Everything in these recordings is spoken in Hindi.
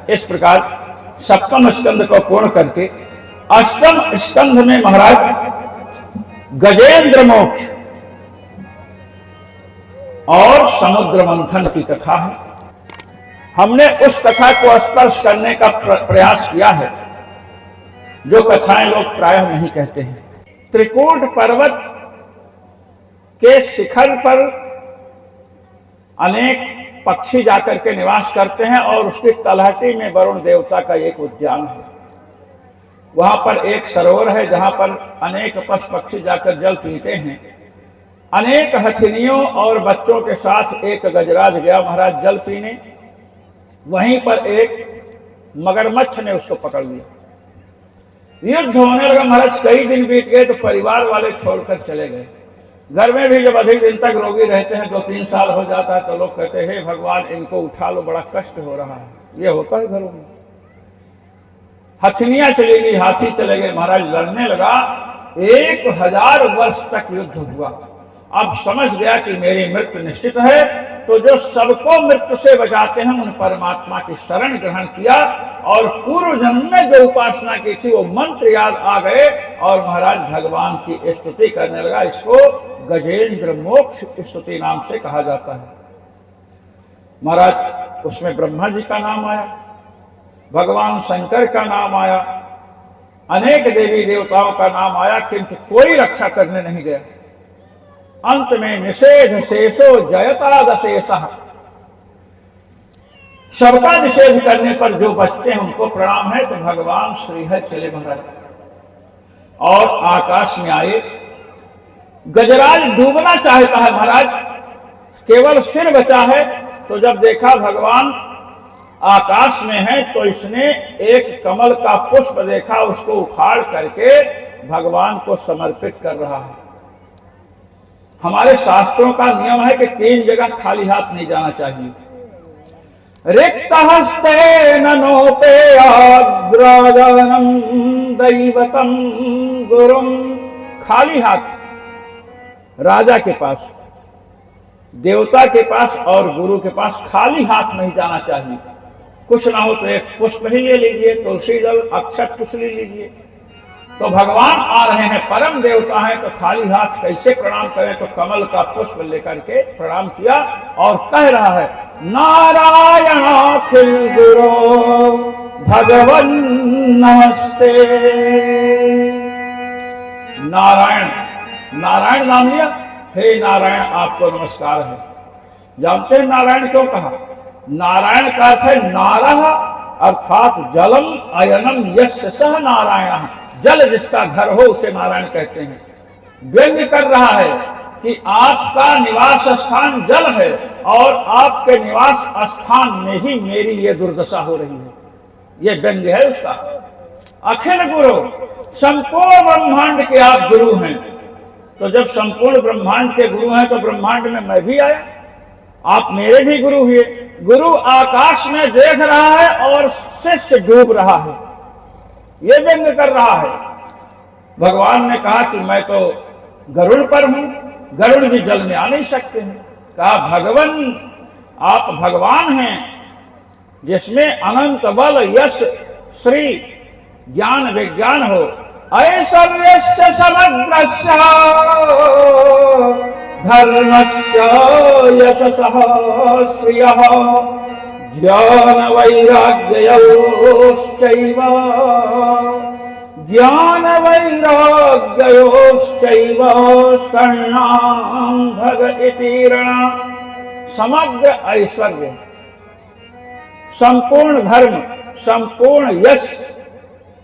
इस प्रकार सप्तम स्कंद को पूर्ण करके अष्टम स्कंद में महाराज गजेंद्र मोक्ष और समुद्र मंथन की कथा है। हमने उस कथा को स्पर्श करने का प्रयास किया है जो कथाएं लोग प्रायः नहीं कहते हैं। त्रिकूट पर्वत के शिखर पर अनेक पक्षी जाकर के निवास करते हैं और उसकी तलहटी में वरुण देवता का एक उद्यान है। वहां पर एक सरोवर है जहां पर अनेक पशु पक्षी जाकर जल पीते हैं। अनेक हथिनियों और बच्चों के साथ एक गजराज गया महाराज जल पीने। वहीं पर एक मगरमच्छ ने उसको पकड़ लिया। युद्ध होने लगा महाराज, कई दिन बीत गए तो परिवार वाले छोड़कर चले गए। घर में भी जब अधिक दिन तक रोगी रहते हैं, 2-3 साल हो जाता है, तो लोग कहते हैं हे भगवान इनको उठा लो, बड़ा कष्ट हो रहा है। ये होता है घरों में। हथिनियां चली गई, हाथी चले गए, महाराज लड़ने लगा। 1000 वर्ष तक युद्ध हुआ। अब समझ गया कि मेरी मृत्यु निश्चित है, तो जो सबको मृत्यु से बचाते हैं उन परमात्मा की शरण ग्रहण किया और पूर्व जन्म में जो उपासना की थी वो मंत्र याद आ गए और महाराज भगवान की स्तुति करने लगा। इसको गजेंद्र मोक्ष स्तुति नाम से कहा जाता है। महाराज उसमें ब्रह्मा जी का नाम आया, भगवान शंकर का नाम आया, अनेक देवी देवताओं का नाम आया, किंतु कोई रक्षा करने नहीं गया। अंत में निषेध शेषो जयता दशेषः, सबका निषेध करने पर जो बचते हैं उनको प्रणाम है। तो भगवान श्रीहरि चले महाराज और आकाश में आए। गजराज डूबना चाहता है महाराज, केवल सिर बचा है। तो जब देखा भगवान आकाश में है तो इसने एक कमल का पुष्प देखा, उसको उखाड़ करके भगवान को समर्पित कर रहा है। हमारे शास्त्रों का नियम है कि 3 जगह खाली हाथ नहीं जाना चाहिए। रिक्त हस्ते नोपेयाग्रगणं दैवतम गुरुम, खाली हाथ राजा के पास, देवता के पास और गुरु के पास खाली हाथ नहीं जाना चाहिए। कुछ ना हो तो एक पुष्प ही ले लीजिए, तुलसी जल अक्षत कुछ ले लीजिए। तो भगवान आ रहे हैं, परम देवता हैं, तो खाली हाथ कैसे प्रणाम करें। तो कमल का पुष्प लेकर के प्रणाम किया और कह रहा है नारायणाखिल गुरो भगवन नमस्ते। नारायण, नारायण नाम लिया, हे नारायण आपको नमस्कार है। जानते हैं नारायण क्यों कहा? नारायण का अर्थ है नारः अर्थात जलम अयनम यस्य सह नारायण, जल जिसका घर हो उसे नारायण कहते हैं। व्यंग कर रहा है कि आपका निवास स्थान जल है और आपके निवास स्थान में ही मेरी ये दुर्दशा हो रही है। ये व्यंग है उसका। अखिल गुरु, संपूर्ण ब्रह्मांड के आप गुरु हैं। तो जब संपूर्ण ब्रह्मांड के गुरु हैं तो ब्रह्मांड में मैं भी आया, आप मेरे भी गुरु हुए। गुरु आकाश में देख रहा है और शिष्य डूब रहा है, ये व्यंग कर रहा है। भगवान ने कहा कि मैं तो गरुड़ पर हूं, गरुड़ जी जल में आ नहीं सकते हैं। कहा भगवान आप भगवान हैं जिसमें अनंत बल यश श्री ज्ञान विज्ञान हो। ऐश्वर्यस्य समग्रस्य धर्मस्य यशसः श्रियः ज्ञान वैराग्ययोश्चैव ज्ञान वैराग्ययोश्चैव शरणां भग इति रणा। समग्र ऐश्वर्य, संपूर्ण धर्म, संपूर्ण यश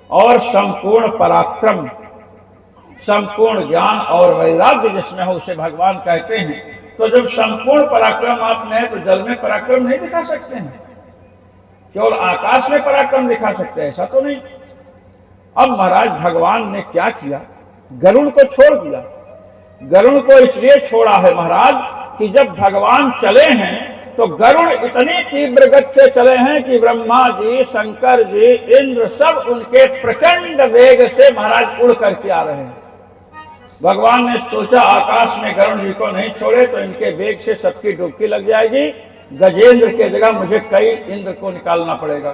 और संपूर्ण पराक्रम, संपूर्ण ज्ञान और वैराग्य जिसमें हो उसे भगवान कहते हैं। तो जब संपूर्ण पराक्रम आप में है तो जल में पराक्रम नहीं दिखा सकते हैं, केवल आकाश में पराक्रम दिखा सकते हैं, ऐसा तो नहीं। अब महाराज भगवान ने क्या किया? गरुड़ को छोड़ दिया। गरुड़ को इसलिए छोड़ा है महाराज कि जब भगवान चले हैं तो गरुड़ इतनी तीव्र गति से चले हैं कि ब्रह्मा जी, शंकर जी, इंद्र सब उनके प्रचंड वेग से महाराज उड़ करके आ रहे हैं। भगवान ने सोचा आकाश में गरुड़ जी को नहीं छोड़े तो इनके वेग से सबकी डुबकी लग जाएगी, गजेंद्र के जगह मुझे कई इंद्र को निकालना पड़ेगा।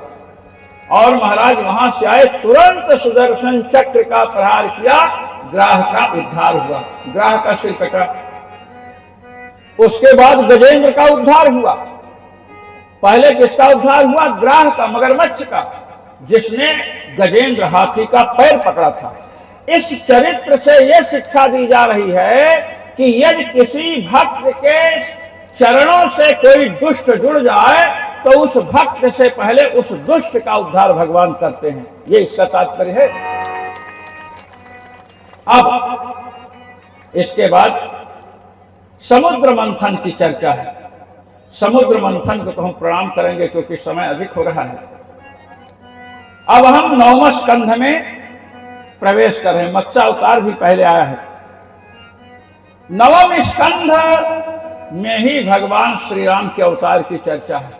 और महाराज वहां से आए, तुरंत सुदर्शन चक्र का प्रहार किया, ग्राह का उद्धार हुआ, ग्राह का सिर कटा। उसके बाद गजेंद्र का उद्धार हुआ। पहले किसका उद्धार हुआ? ग्राह का, मगरमच्छ का, जिसने गजेंद्र हाथी का पैर पकड़ा था। इस चरित्र से यह शिक्षा दी जा रही है कि यदि किसी भक्त के चरणों से कोई दुष्ट जुड़ जाए तो उस भक्त से पहले उस दुष्ट का उद्धार भगवान करते हैं। ये इसका तात्पर्य है। अब इसके बाद समुद्र मंथन की चर्चा है। समुद्र मंथन को तो हम प्रणाम करेंगे क्योंकि समय अधिक हो रहा है। अब हम 9वें स्कंध में प्रवेश कर रहे हैं। मत्स्यावतार भी पहले आया है। 9वें स्कंध में ही भगवान श्री राम के अवतार की चर्चा है।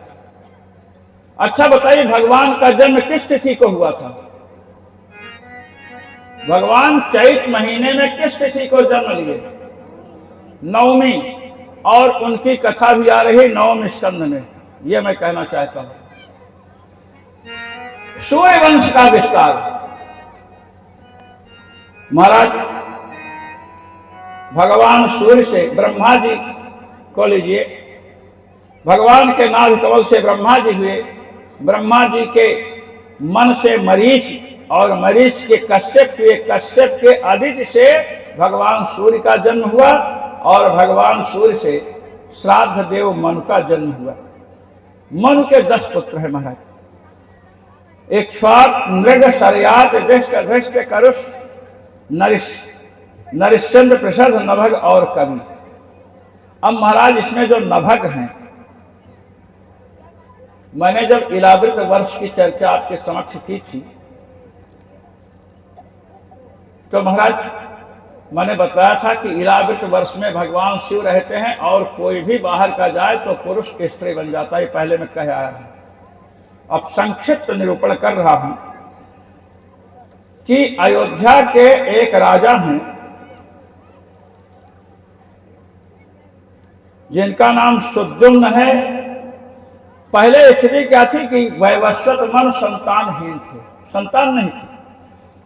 अच्छा बताइए, भगवान का जन्म किस तिथि को हुआ था? भगवान चैत महीने में किस तिथि को जन्म लिए? 9वीं। और उनकी कथा भी आ रही 9वें स्कंध में। यह मैं कहना चाहता हूं। सूर्य वंश का विस्तार। महाराज भगवान सूर्य से ब्रह्मा जी को लीजिए। भगवान के नाभ कमल से ब्रह्मा जी हुए। ब्रह्मा जी के मन से मरीच, और मरीच के कश्यप हुए। कश्यप के आदित्य से भगवान सूर्य का जन्म हुआ, और भगवान सूर्य से श्राद्ध देव मनु का जन्म हुआ। मनु के 10 पुत्र हैं महाराज। इक्ष्वाक, मृग, सर्यात, दृष्ट, करुष, नरिश्चंद्र, प्रसद, नभग और कवि। अब महाराज इसमें जो नभग हैं, मैंने जब इलावृत वर्ष की चर्चा आपके समक्ष की थी तो महाराज मैंने बताया था कि इलावृत वर्ष में भगवान शिव रहते हैं, और कोई भी बाहर का जाए तो पुरुष स्त्री बन जाता है। पहले मैं कह आया हूं। अब संक्षिप्त निरूपण कर रहा हूं कि अयोध्या के एक राजा हैं जिनका नाम सुद्युम्न है। पहले स्थिति क्या थी कि वैवस्वत मन संतानहीन थे, संतान नहीं थी।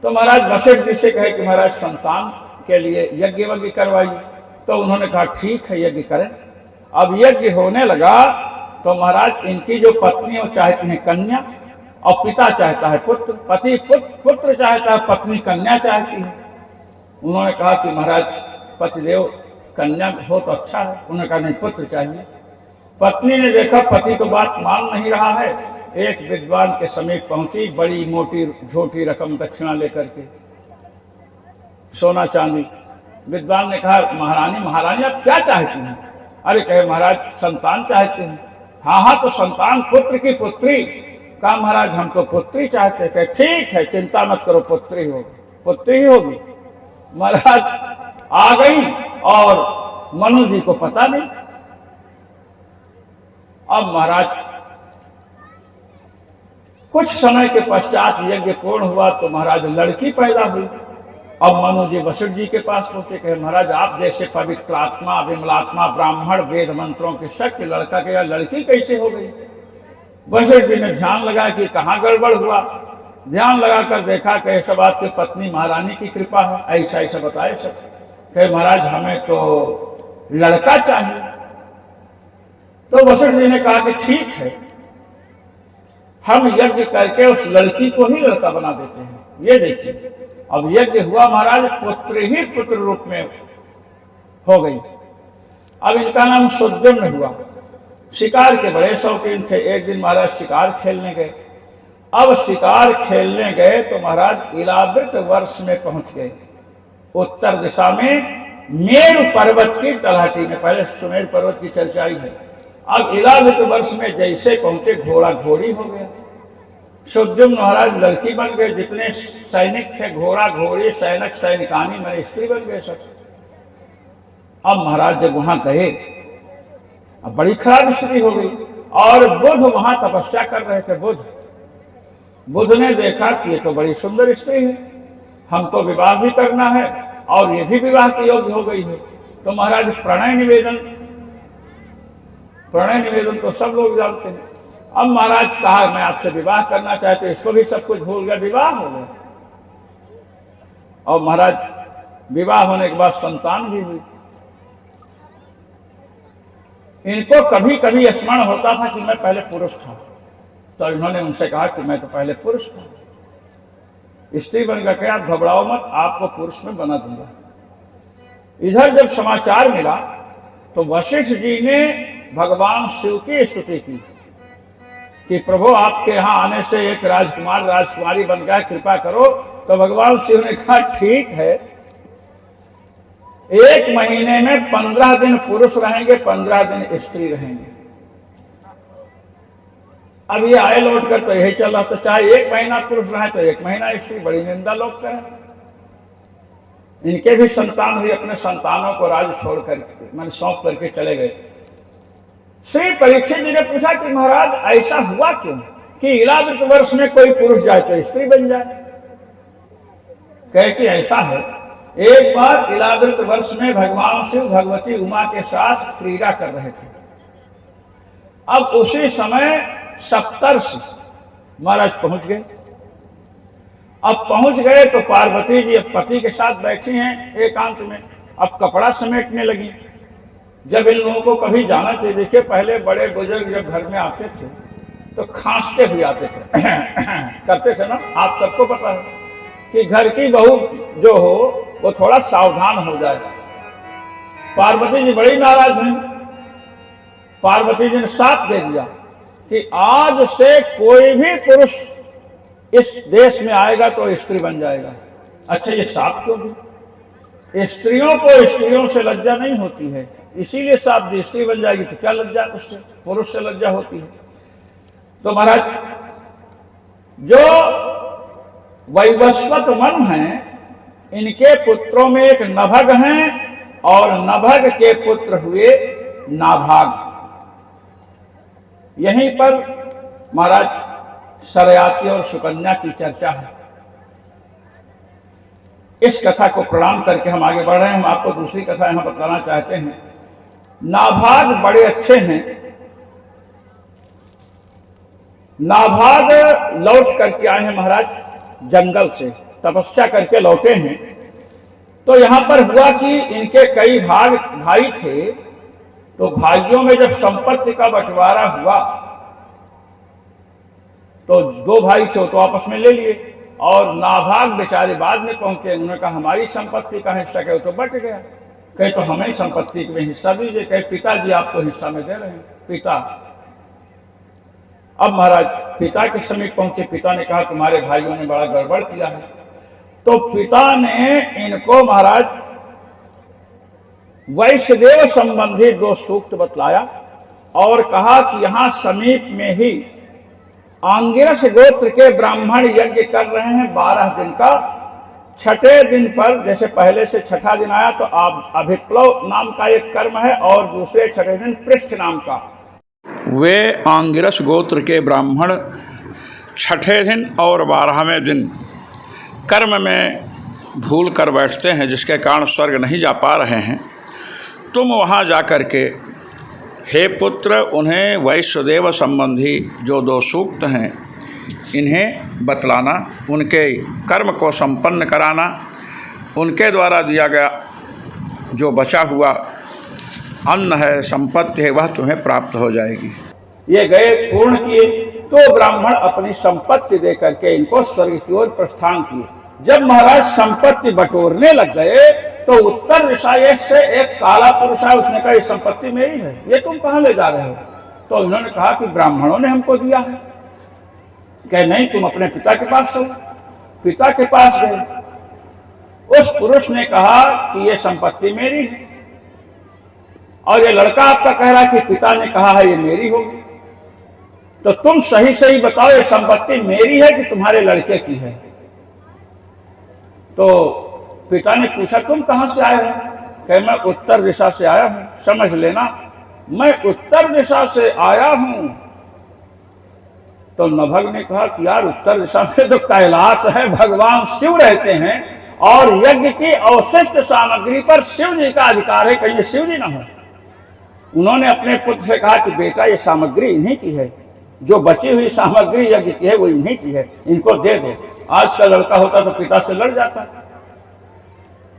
तो महाराज वशिष्ठ जी से कहे कि महाराज संतान के लिए यज्ञ वज्ञ करवाइए। तो उन्होंने कहा ठीक है, यज्ञ करें। अब यज्ञ होने लगा तो महाराज इनकी जो पत्नी वो चाहती है कन्या, और पिता चाहता है पुत्र। पति पुत्र चाहता है, पत्नी कन्या चाहती है। उन्होंने कहा कि महाराज पतिदेव कन्या हो तो अच्छा है। उन्होंने कहा नहीं, पुत्र चाहिए। पत्नी ने देखा पति तो बात मान नहीं रहा है। एक विद्वान के समीप पहुंची, बड़ी मोटी झोटी रकम दक्षिणा लेकर के, सोना चांदी। विद्वान ने कहा महारानी आप क्या चाहती हैं? अरे कहे महाराज संतान चाहते हैं। हाँ तो संतान, पुत्र की पुत्री। कहा महाराज हम तो पुत्री चाहते हैं। कहे ठीक है, चिंता मत करो, पुत्री होगी, पुत्री ही होगी। महाराज आ गई और मनु जी को पता नहीं। अब महाराज कुछ समय के पश्चात यज्ञ पूर्ण हुआ तो महाराज लड़की पैदा हुई। अब मनु जी वशिष्ठ जी के पास पहुंचे, कहे महाराज आप जैसे पवित्र आत्मा, विमलात्मा, ब्राह्मण, वेद मंत्रों के शक्ति, लड़का के लड़की कैसे हो गई? वशिष्ठ जी ने ध्यान लगाया कि कहाँ गड़बड़ हुआ। ध्यान लगाकर देखा कि सब आपकी पत्नी महारानी की कृपा है, ऐसा ऐसा बताए सब। कहे महाराज हमें तो लड़का चाहिए। तो वशिष्ठ जी ने कहा कि ठीक है, हम यज्ञ करके उस लड़की को ही लड़का बना देते हैं। ये देखिए अब यज्ञ हुआ महाराज, पुत्र ही पुत्र रूप में हो गई। अब इनका नाम सुद्युम्न हुआ। शिकार के बड़े शौकीन थे। एक दिन महाराज शिकार खेलने गए। अब शिकार खेलने गए तो महाराज इलावृत वर्ष में पहुंच गए। उत्तर दिशा में मेरु पर्वत की तलहटी में, पहले सुमेर पर्वत की चर्चा ही है। अब इलावृत वर्ष में जैसे पहुंचे घोड़ा घोड़ी हो गया। सुद्युम्न महाराज लड़की बन गए। जितने सैनिक थे, घोड़ा घोड़ी, सैनिक सैनिकानी, मैंने स्त्री बन गए सब। अब महाराज जब वहां गए, अब बड़ी खराब स्थिति हो गई। और बुध वहां तपस्या कर रहे थे। बुध ने देखा कि ये तो बड़ी सुंदर स्त्री है, हमको विवाह भी करना है और ये भी विवाह के योग्य हो गई है। तो महाराज प्रणय निवेदन तो सब लोग जानते हैं। अब महाराज कहा मैं आपसे विवाह करना चाहते, तो इसको भी सब कुछ भूल गया, विवाह हो गया। और महाराज विवाह होने के बाद संतान भी हुई। इनको कभी कभी स्मरण होता था कि मैं पहले पुरुष था, तो इन्होंने उनसे कहा कि मैं तो पहले पुरुष था। स्त्री बनकर के आप घबराओ मत, आपको पुरुष में बना दूंगा। इधर जब समाचार मिला तो वशिष्ठ जी ने भगवान शिव की स्तुति की कि प्रभु आपके यहाँ आने से एक राजकुमार राजकुमारी बन गया, कृपा करो। तो भगवान शिव ने कहा ठीक है, 1 महीने में 15 दिन पुरुष रहेंगे, 15 दिन स्त्री रहेंगे। अब ये आए लौट कर तो यही चल रहा था, चाहे 1 महीना पुरुष रहे तो 1 महीना स्त्री। बड़ी निंदा लोग करें। इनके भी संतान हुई, अपने संतानों को राज छोड़ करके मैंने सौंप करके चले गए। श्री परीक्षित जी ने पूछा कि महाराज ऐसा हुआ क्यों कि इलावृत वर्ष में कोई पुरुष जाए तो स्त्री बन जाए? कहे कि ऐसा है, एक बार इलावृत वर्ष में भगवान शिव भगवती उमा के साथ क्रीड़ा कर रहे थे। अब उसी समय सप्तर्षि महाराज पहुंच गए। अब पहुंच गए तो पार्वती जी अब पति के साथ बैठी हैं एकांत में, अब कपड़ा समेटने लगी। जब इन लोगों को कभी जाना चाहिए, देखिए पहले बड़े बुजुर्ग जब घर में आते थे तो खांसते हुए आते थे करते थे ना, आप सबको पता है कि घर की बहू जो हो वो थोड़ा सावधान हो जाए। पार्वती जी बड़ी नाराज हैं। पार्वती जी ने साथ दे दिया कि आज से कोई भी पुरुष इस देश में आएगा तो स्त्री बन जाएगा। अच्छा ये साथ क्यों दी? स्त्रियों को स्त्रियों से लज्जा नहीं होती है, इसीलिए साथ दी। स्त्री बन जाएगी तो क्या लज्जा उससे, पुरुष से लज्जा होती है। तो महाराज जो वैवस्वत मन हैं, इनके पुत्रों में एक नभग हैं और नभग के पुत्र हुए नाभाग। यहीं पर महाराज सरयाती और सुकन्या की चर्चा है। इस कथा को प्रणाम करके हम आगे बढ़ रहे हैं। हम आपको दूसरी कथा यहां बताना चाहते हैं। नाभाग बड़े अच्छे हैं। नाभाग लौट करके आए हैं महाराज, जंगल से तपस्या करके लौटे हैं। तो यहां पर हुआ कि इनके कई भाई थे, तो भाइयों में जब संपत्ति का बंटवारा हुआ तो 2 भाई थे तो आपस में ले लिए, और नाभाग बेचारे बाद में पहुंचे। उन्होंने कहा हमारी संपत्ति का हिस्सा कहे तो बट गया। कहे तो हमें संपत्ति में हिस्सा दीजिए। कहे पिताजी आपको हिस्सा में दे रहे हैं। पिता अब महाराज पिता के समीप पहुंचे। पिता ने कहा तुम्हारे भाइयों ने बड़ा गड़बड़ किया है। तो पिता ने इनको महाराज वैश्यदेव संबंधी 2 सूक्त बतलाया और कहा कि यहां समीप में ही आंगिरस गोत्र के ब्राह्मण यज्ञ कर रहे हैं 12 दिन का। 6ठे दिन पर, जैसे पहले से 6ठा दिन आया तो आप अभिप्लव नाम का एक कर्म है, और दूसरे 6ठे दिन पृष्ठ नाम का। वे आंगिरस गोत्र के ब्राह्मण 6ठे दिन और 12वें दिन कर्म में भूल कर बैठते हैं, जिसके कारण स्वर्ग नहीं जा पा रहे हैं। तुम वहाँ जा कर के हे पुत्र उन्हें वैश्यदेव संबंधी जो 2 सूक्त हैं इन्हें बतलाना, उनके कर्म को संपन्न कराना, उनके द्वारा दिया गया जो बचा हुआ अन्न है, संपत्ति है, वह तुम्हें प्राप्त हो जाएगी। ये गए, पूर्ण किए, तो ब्राह्मण अपनी संपत्ति दे करके इनको स्वर्ग की ओर प्रस्थान किए। जब महाराज संपत्ति बटोरने लग गए तो उत्तर दिशा से एक काला पुरुष है। उसने कहा ये संपत्ति मेरी है, ये तुम कहाँ ले जा रहे हो? तो उन्होंने कहा कि ब्राह्मणों ने हमको दिया है। कहे नहीं, तुम अपने पिता के पास चलो। पिता के पास गए। उस पुरुष ने कहा कि ये संपत्ति मेरी है, और ये लड़का आपका कह रहा है कि पिता ने कहा है ये मेरी होगी। तो तुम सही सही बताओ, ये संपत्ति मेरी है कि तुम्हारे लड़के की है? तो पिता ने पूछा तुम कहां से आए हो? कहे मैं उत्तर दिशा से आया हूं। समझ लेना, मैं उत्तर दिशा से आया हूं। तो नभग ने कहा कि यार उत्तर दिशा में तो कैलाश है, भगवान शिव रहते हैं, और यज्ञ की अवशिष्ट सामग्री पर शिव जी का अधिकार है, कहीं शिव जी ना हो। उन्होंने अपने पुत्र से कहा कि बेटा ये सामग्री इन्हीं की है, जो बची हुई सामग्री यज्ञ की है वो इन्हीं की है, इनको दे दो। आज का लड़का होता तो पिता से लड़ जाता।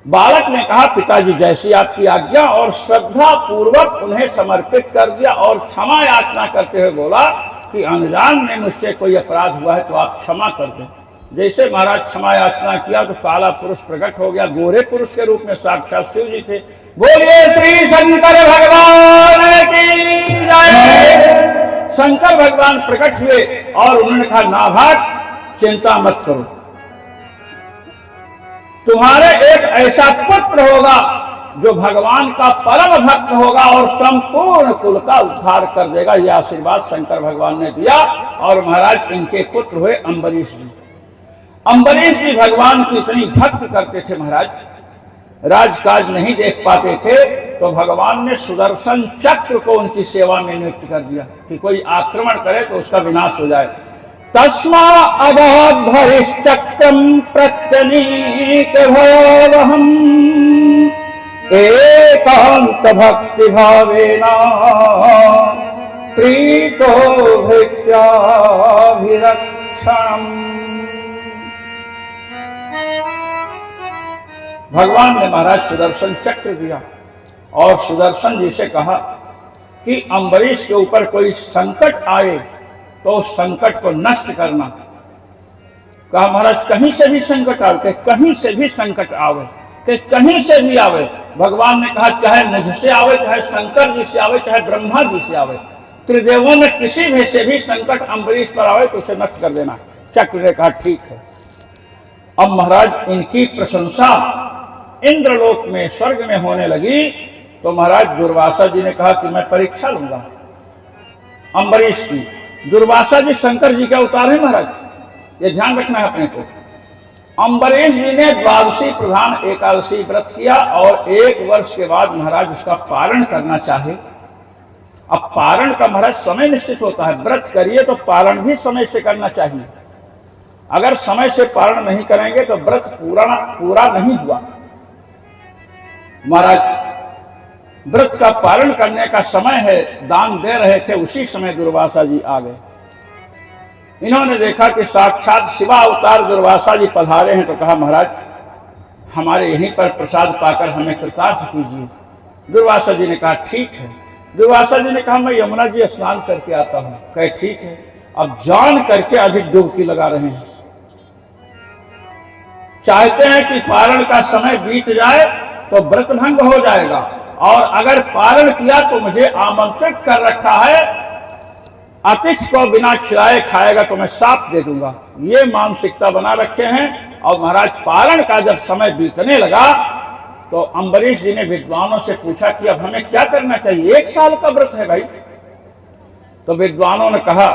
बालक ने कहा पिताजी जैसी आपकी आज्ञा, और श्रद्धा पूर्वक उन्हें समर्पित कर दिया और क्षमा याचना करते हुए बोला कि अनजान में मुझसे कोई अपराध हुआ है तो आप क्षमा कर दें। जैसे महाराज क्षमा याचना किया तो काला पुरुष प्रकट हो गया, गोरे पुरुष के रूप में साक्षात शिव जी थे। बोलिए श्री शंकर भगवान की जय। शंकर भगवान प्रकट हुए और उन्होंने कहा नाभाग चिंता मत करो, तुम्हारे एक ऐसा पुत्र होगा जो भगवान का परम भक्त होगा और संपूर्ण कुल का उद्धार कर देगा। यह आशीर्वाद शंकर भगवान ने दिया और महाराज इनके पुत्र हुए अम्बरीश जी। अम्बरीश जी भगवान की इतनी भक्ति करते थे महाराज, राजकाज नहीं देख पाते थे तो भगवान ने सुदर्शन चक्र को उनकी सेवा में नियुक्त कर दिया कि कोई आक्रमण करे तो उसका विनाश हो जाए। तस्मा अवधरिश्चक्रम प्रत्यनीक भवहम एकांत भक्ति भावेन प्रीतो भृत्याभिरक्षणम्। भगवान ने महाराज सुदर्शन चक्र दिया और सुदर्शन जी से कहा कि अम्बरीश के ऊपर कोई संकट आए तो उस संकट को नष्ट करना। कहा महाराज कहीं से भी संकट आवे, कहीं से भी संकट आवे, कि कहीं से भी आवे। भगवान ने कहा चाहे मुझसे आवे, चाहे शंकर जी से आवे, चाहे ब्रह्मा जी से आवे, त्रिदेवों में किसी भी से भी संकट अम्बरीश पर आवे तो उसे नष्ट कर देना। चक्र ने कहा ठीक है। अब महाराज इनकी प्रशंसा इंद्रलोक में स्वर्ग में होने लगी तो महाराज दुर्वासा जी ने कहा कि मैं परीक्षा लूंगा अम्बरीश की। दुर्वासा जी शंकर जी का अवतार है महाराज, ये ध्यान रखना है अपने को। अम्बरीश जी ने द्वादशी प्रधान एकादशी व्रत किया और 1 वर्ष के बाद महाराज उसका पारण करना चाहे। अब पारण का महाराज समय निश्चित होता है, व्रत करिए तो पारण भी समय से करना चाहिए। अगर समय से पारण नहीं करेंगे तो व्रत पूरा नहीं हुआ। महाराज व्रत का पारण करने का समय है, दान दे रहे थे, उसी समय दुर्वासा जी आ गए। इन्होंने देखा कि साक्षात शिवा अवतार दुर्वासा जी पधारे हैं तो कहा महाराज हमारे यहीं पर प्रसाद पाकर हमें कृतार्थ कीजिए। दुर्वासा जी ने कहा ठीक है। दुर्वासा जी ने कहा मैं यमुना जी स्नान करके आता हूं। कहे ठीक है। अब जान करके अधिक डुबकी लगा रहे हैं, चाहते हैं कि पारण का समय बीत जाए तो व्रत भंग हो जाएगा, और अगर पारण किया तो मुझे आमंत्रित कर रखा है, अतिथि को बिना खिलाए खाएगा तो मैं साप दे दूंगा, ये मानसिकता बना रखे हैं। और महाराज पारण का जब समय बीतने लगा तो अम्बरीश जी ने विद्वानों से पूछा कि अब हमें क्या करना चाहिए, 1 साल का व्रत है भाई। तो विद्वानों ने कहा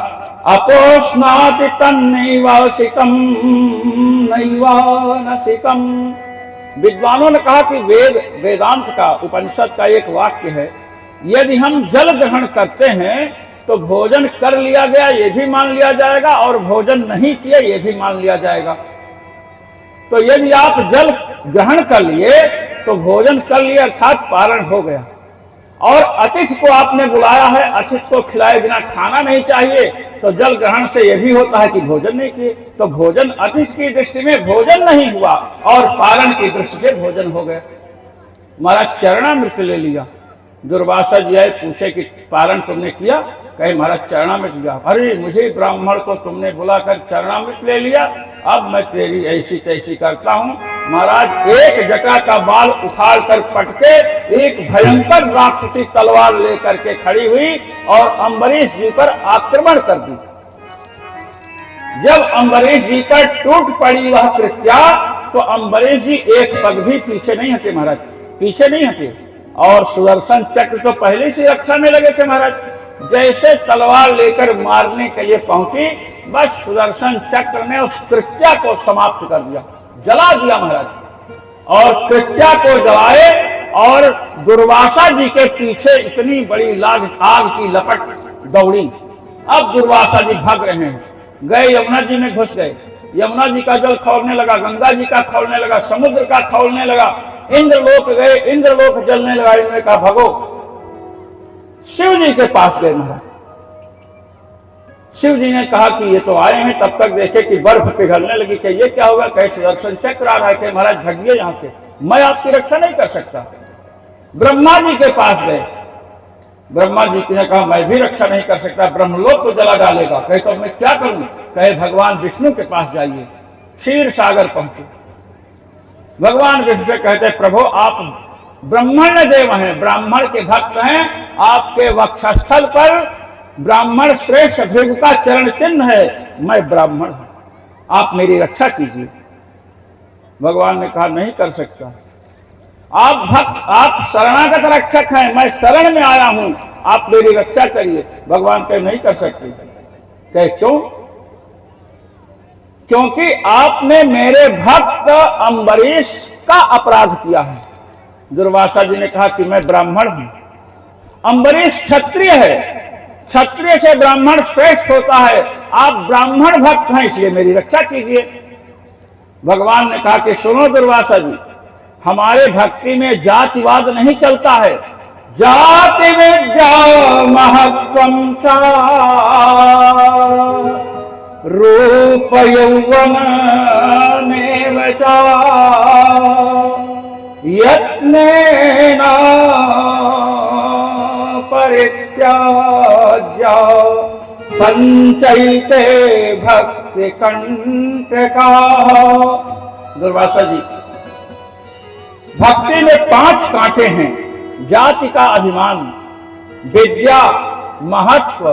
अपोष्णाति तन्नैवासिकं नैवानसिकं। विद्वानों ने कहा कि वेदांत का उपनिषद का एक वाक्य है, यदि हम जल ग्रहण करते हैं तो भोजन कर लिया गया ये भी मान लिया जाएगा और भोजन नहीं किया ये भी मान लिया जाएगा। तो यदि आप जल ग्रहण कर लिए तो भोजन कर लिया अर्थात पारण हो गया, और अतिथि को आपने बुलाया है, अतिथि को खिलाए बिना खाना नहीं चाहिए, तो जल ग्रहण से यह भी होता है कि भोजन नहीं किए, तो भोजन अतिथि की दृष्टि में भोजन नहीं हुआ और पारण की दृष्टि से भोजन हो गया। महाराज चरणामृत ले लिया। दुर्वासा जी आए, पूछे कि पारण तुमने किया? कहे महाराज चरणामृत लिया। अरे मुझे ब्राह्मण को तुमने बुलाकर चरणामृत ले लिया, अब मैं तेरी ऐसी तैसी करता हूँ। महाराज एक जटा का बाल उखाड़ कर पटके एक भयंकर राक्षसी तलवार लेकर के खड़ी हुई और अम्बरीश जी पर आक्रमण कर दी। जब अम्बरीश जी पर टूट पड़ी वह कृत्या तो अम्बरीश जी एक पग भी पीछे नहीं हटे, महाराज पीछे नहीं हटे, और सुदर्शन चक्र तो पहले से रक्षा में लगे थे। महाराज जैसे तलवार लेकर मारने के लिए पहुंची, बस सुदर्शन चक्र ने उस कृत्या को समाप्त कर दिया, जला दिया महाराज। और कृत्या को जलाए और दुर्वासा जी के पीछे इतनी बड़ी आग की लपट दौड़ी। अब दुर्वासा जी भाग रहे हैं, गए यमुना जी में घुस गए। यमुना जी का जल खौलने लगा, गंगा जी का खौलने लगा, समुद्र का खौलने लगा, इंद्रलोक गए, इंद्रलोक जलने लगा। इन्होंने कहा भगो, शिव जी के पास गए महाराज। शिव जी ने कहा कि ये तो आए हैं, तब तक देखे कि बर्फ पिघलने लगी। कि ये क्या होगा? कहे सुदर्शन चक्र आ रहा है। कि महाराज भागिए यहाँ से, मैं आपकी रक्षा नहीं कर सकता। ब्रह्मा जी के पास गए। ब्रह्मा जी ने कहा मैं भी रक्षा नहीं कर सकता, ब्रह्मलोक को जला डालेगा। कहे तो मैं क्या करूं? कहे भगवान विष्णु के पास जाइए। क्षीर सागर पहुंचे। भगवान विष्णु से कहते प्रभु आप ब्राह्मण देव हैं, ब्राह्मण के भक्त हैं, आपके वक्षस्थल पर ब्राह्मण श्रेष्ठ भृगु का चरण चिन्ह है, मैं ब्राह्मण हूं, आप मेरी रक्षा कीजिए। भगवान ने कहा नहीं कर सकता, आप भक्त, आप शरणागत रक्षक हैं, मैं शरण में आया हूं, आप मेरी रक्षा करिए। भगवान कहे नहीं कर सकते। कहे क्यों? क्योंकि आपने मेरे भक्त अम्बरीश का अपराध किया है। दुर्वासा जी ने कहा कि मैं ब्राह्मण हूं, अम्बरीश क्षत्रिय है, क्षत्रिय से ब्राह्मण श्रेष्ठ होता है, आप ब्राह्मण भक्त हैं, इसलिए मेरी रक्षा कीजिए। भगवान ने कहा कि सुनो दुर्वासा जी, हमारे भक्ति में जातिवाद नहीं चलता है, जाति विद्या महत्वम च रूप यौवन नेव च यत्नेन परित्याज्य पंचैते भक्ति कंटका। दुर्वासा जी, भक्ति में 5 कांटे हैं, जाति का अभिमान, विद्या, महत्व,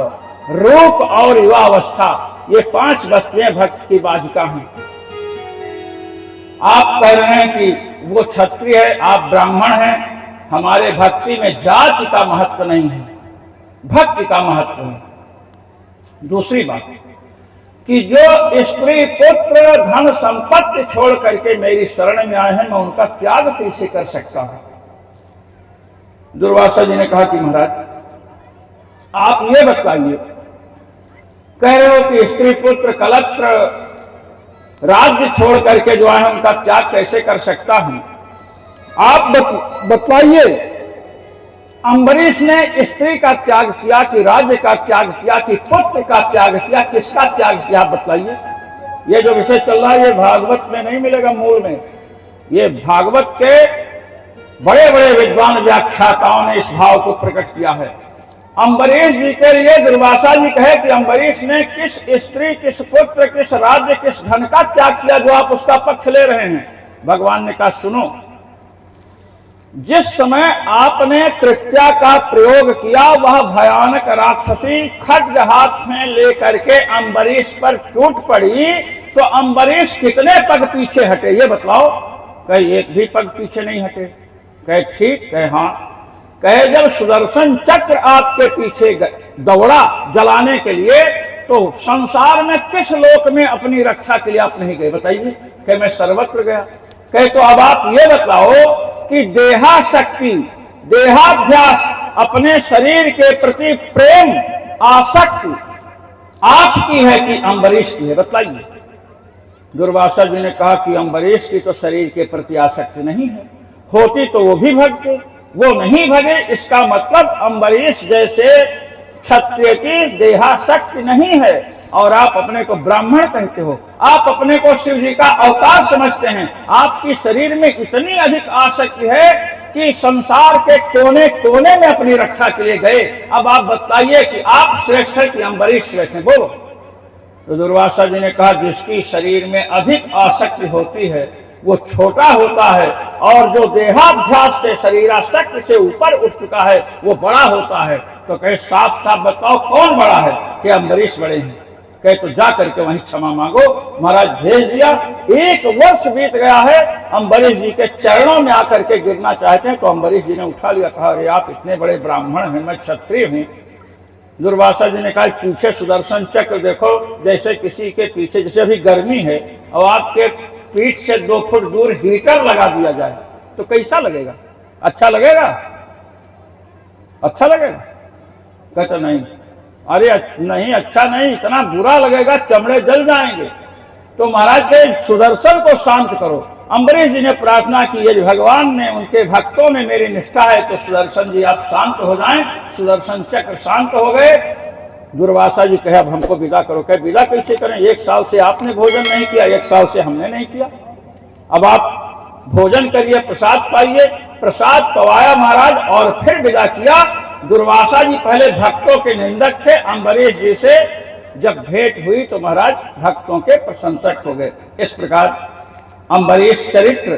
रूप और युवावस्था, ये 5 वस्तुएं भक्त की बाजिका हैं। आप कह रहे हैं कि वो क्षत्रिय है, आप ब्राह्मण हैं, हमारे भक्ति में जाति का महत्व नहीं है, भक्ति का महत्व है। दूसरी बात कि जो स्त्री पुत्र धन संपत्ति छोड़ करके मेरी शरण में आए हैं, मैं उनका त्याग कैसे कर सकता हूं? दुर्वासा जी ने कहा कि महाराज आप ये बताइए, कह रहे हो कि स्त्री पुत्र कलत्र राज्य छोड़ करके जो आए हैं उनका त्याग कैसे कर सकता हूं? आप बतलाइए, अम्बरीश ने स्त्री का त्याग किया कि राज्य का त्याग किया कि पुत्र का त्याग किया, किसका त्याग किया बतलाइए। ये जो विषय चल रहा है ये भागवत में नहीं मिलेगा, मूल में ये भागवत के बड़े बड़े विद्वान व्याख्याताओं ने इस भाव को प्रकट किया है। अम्बरीश जी के लिए दुर्वासा जी कहे कि अम्बरीश ने किस स्त्री, किस पुत्र, किस राज्य, किस धन का त्याग किया जो आप उसका पक्ष ले रहे हैं? भगवान ने कहा सुनो, जिस समय आपने कृत्या का प्रयोग किया वह भयानक राक्षसी खड्ग हाथ में लेकर के अम्बरीश पर टूट पड़ी, तो अम्बरीश कितने पग पीछे हटे ये बतलाओ? कहे एक भी पग पीछे नहीं हटे। कहे ठीक? कहे हाँ। कहे जब सुदर्शन चक्र आपके पीछे दौड़ा जलाने के लिए, तो संसार में किस लोक में अपनी रक्षा के लिए आप नहीं गए बताइए? कहे मैं सर्वत्र गया। कहे तो अब आप ये बतलाओ कि देहाशक्ति, देहाध्यास, अपने शरीर के प्रति प्रेम, आसक्ति आपकी है कि अम्बरीश की है? बतलाइए। दुर्वासा जी ने कहा कि अम्बरीश की तो शरीर के प्रति आसक्ति नहीं है, होती तो वो भी भगते, वो नहीं भगे, इसका मतलब अम्बरीश जैसे क्षत्रिय की देहाशक्ति नहीं है। और आप अपने को ब्राह्मण कहते हो, आप अपने को शिव जी का अवतार समझते हैं, आपकी शरीर में इतनी अधिक आसक्ति है कि संसार के कोने कोने में अपनी रक्षा के लिए गए। अब आप बताइए कि आप श्रेष्ठ है कि अम्बरीश श्रेष्ठ है? बोलो। तो दुर्वासा जी ने कहा जिसकी शरीर में अधिक आसक्ति होती है वो छोटा होता है, और जो देहाध्यास से, शरीरासक्ति से ऊपर उठ चुका है वो बड़ा होता है। तो कहे साफ साफ बताओ कौन बड़ा है? कि अम्बरीश बड़े हैं। कहे तो जा करके वहीं क्षमा मांगो। महाराज भेज दिया। 1 वर्ष बीत गया है, अम्बरीश जी के चरणों में आकर के गिरना चाहते हैं, तो अम्बरीश जी ने उठा लिया, कहा अरे आप इतने बड़े ब्राह्मण हैं, मैं क्षत्रिय हूँ। दुर्वासा जी ने कहा पीछे सुदर्शन चक्र देखो, जैसे किसी के पीछे, जैसे अभी गर्मी है और आपके पीठ से 2 फुट दूर हीटर लगा दिया जाए तो कैसा लगेगा? अच्छा लगेगा? अच्छा लगेगा? कहते नहीं। अरे नहीं, अच्छा नहीं, इतना बुरा लगेगा, चमड़े जल जाएंगे। तो महाराज के सुदर्शन को शांत करो। अम्बरीश जी ने प्रार्थना की, यदि भगवान ने, उनके भक्तों में मेरी निष्ठा है तो सुदर्शन जी आप शांत हो जाएं। सुदर्शन चक्र शांत हो गए। दुर्वासा जी कहे अब हमको विदा करो। कहे विदा कैसे करें, 1 साल से आपने भोजन नहीं किया, 1 साल से हमने नहीं किया, अब आप भोजन करिए, प्रसाद पाइए। प्रसाद पवाया महाराज और फिर विदा किया। दुर्वासा जी पहले भक्तों के निंदक थे, अम्बरीश जी से जब भेंट हुई तो महाराज भक्तों के प्रशंसक हो गए। इस प्रकार अम्बरीश चरित्र